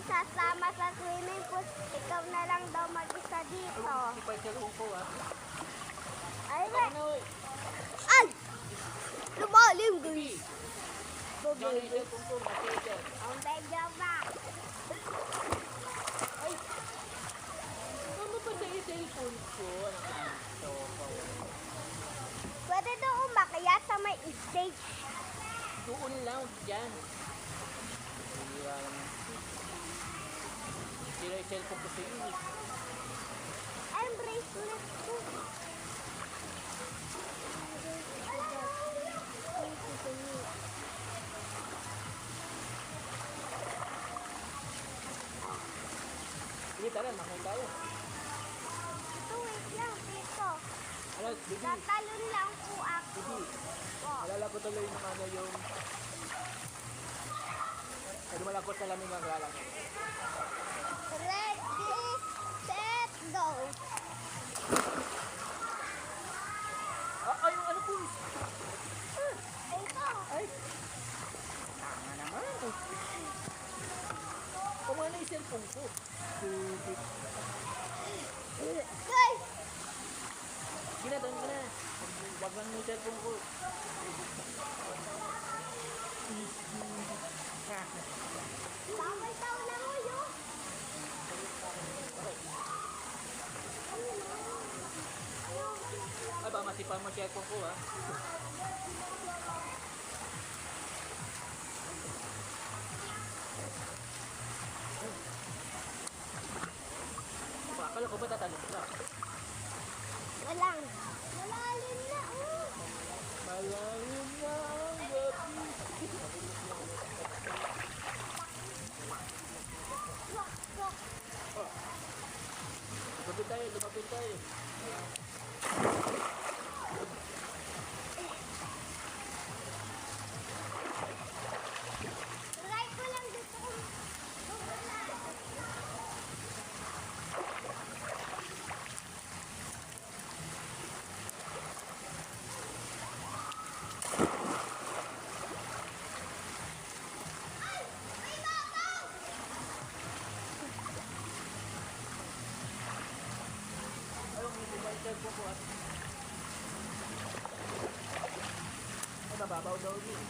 sasama sa swimming pool, ikaw na lang daw mag-isa dito. Hindi pa yung cellphone ko ah. Ay, ba? Ano eh? Ay! Lumalim, guys. Diyan yung cellphone ko, matigas. Ang medyo ba? Ay! Ano ba sa cellphone ko? Ano ba? Pwede daw umakyat sa may stage. Doon lang, dyan. Sira naman. Sira yung cellphone ko sa iyo eh. Ang bracelet ko. Sige, tara, makain tayo. Ito, wait lang, dito. Ano, baby? Tatalon lang po ako. Baby, Oh. alala ko tuloy ng ano yung... Pwede malakot sa lamig ang galang. Ready, set, go. Ay, yung ano po? Ito. Ay! Tama naman. Kumana yung cellphone ko. Stupid. Guys, Ginatan ko na. Wag lang yung cellphone ko. bawal daw na mo yun. Ay, ba masipan mo cellphone ko ha. Akala ko ba tatalon ka? Walang. Malalim na, oh. Malalim na ang gabi. Wak, wak. Lumapit tayo, lumapit tayo. Try ko lang dito kung wala. Ay! May babaw! Ayun, hindi ba yung cellphone ko ha? Ay, mababaw daw yun.